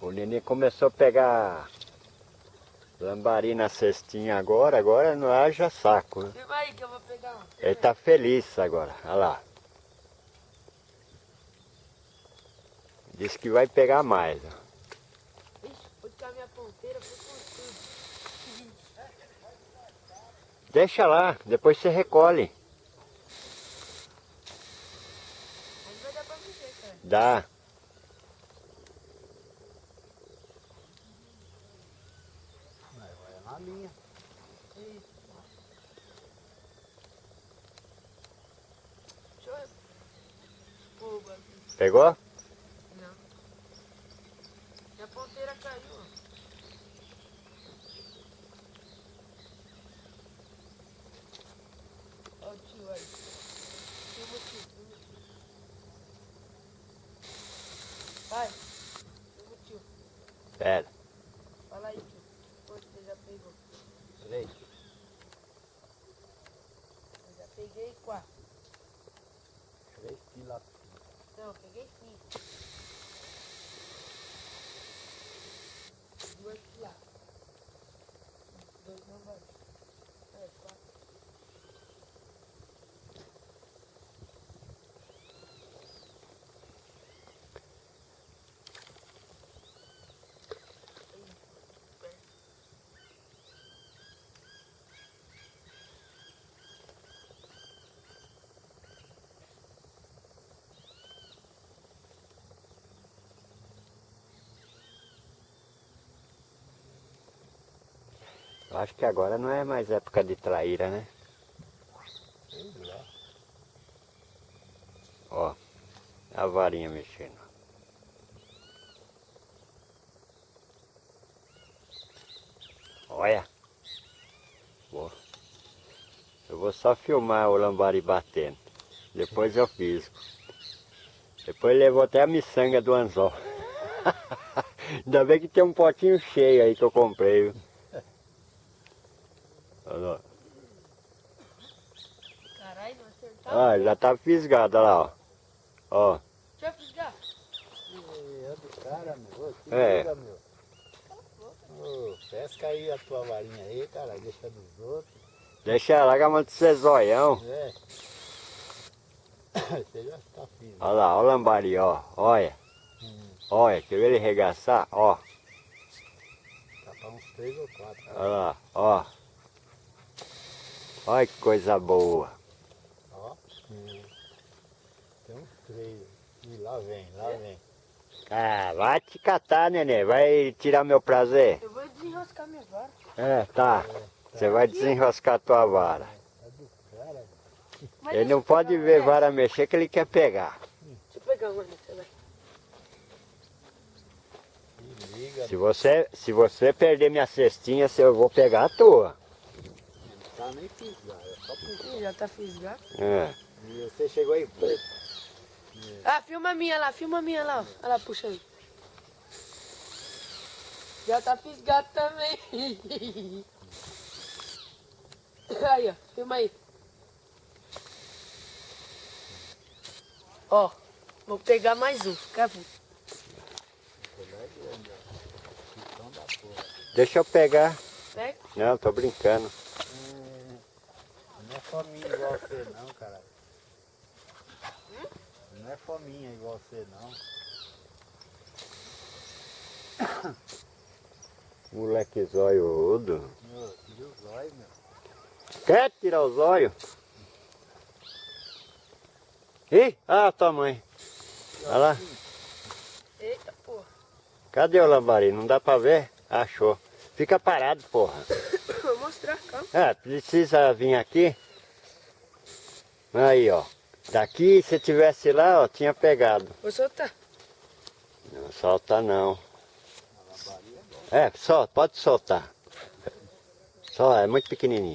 O neném começou a pegar lambari na cestinha agora não haja saco. Filma aí que eu vou pegar um. Ele tá feliz agora, olha lá. Disse que vai pegar mais. Ixi, vou tirar minha ponteira, foi com tudo. Deixa lá, depois você recolhe. Mas vai dar pra mexer, cara. Dá. Vai na linha. Deixa eu... Pô, o bagulho. Pegou? Não. Minha ponteira caiu, ó. Ó o tio aí. Filma o tio, filma o tio. Vai. Filma o tio. Pera. Fala aí, tio. Pô, você já pegou. Três. Eu já peguei 4. 3 quilos. Não, eu peguei 5. 2 lá. 2 não vai. É, 4. Eu acho que agora não é mais época de traíra, né? Sei lá. Ó, a varinha mexendo. Olha. Eu vou só filmar o lambari batendo. Depois eu fisgo. Depois levou até a miçanga do anzol. Ainda bem que tem um potinho cheio aí que eu comprei, viu? Olha lá. Caralho, não acertava. Ah, já tá fisgado, olha lá, ó. Ó. Deixa eu fisgar. É do cara, meu. Ô, que É. liga, meu. Ô, pesca aí a tua varinha aí, cara. Deixa dos outros. Deixa lá que a mão de ser zoião. É. Você já tá firme. Olha lá, olha o lambari, ó. Olha. Olha, quer ver ele regaçar? Ó. Tá pra uns 3 ou 4. Olha lá, ó. Olha que coisa boa. Ó. Tem uns 3. E lá vem, lá vem. Ah, vai te catar, neném. Vai tirar meu prazer. Eu vou desenroscar minha vara. É, tá. Você vai desenroscar a tua vara. É do cara. Mas Ele deixa não eu pode pegar ver uma vara mexer que ele quer pegar. dessa. Deixa eu pegar uma dessa, vai. Se liga. Se você perder minha cestinha, eu vou pegar a tua. Não tá nem fisgado. É só puxar. Ih, já tá fisgado. É. E você chegou aí. Ah, filma a minha lá, ó. Olha lá, puxa aí. Já tá fisgado também. Aí, ó, filma aí. Ó, vou pegar mais um, fica bom. Deixa eu pegar. Pega. Não, tô brincando. Não é fominha igual você não, caralho. Não é fominha igual você não. Moleque zóiodo. Meu, tira o zóio, meu. Quer tirar o zóio? Ih, ah, tua mãe. Olha lá. Eita, porra. Cadê o lambari? Não dá pra ver? Achou. Fica parado, porra. Vou mostrar, calma. Ah, precisa vir aqui? Aí, ó. Daqui, se tivesse lá, ó, tinha pegado. Vou soltar. Não solta não. É, pode soltar. Só, é muito pequenininho.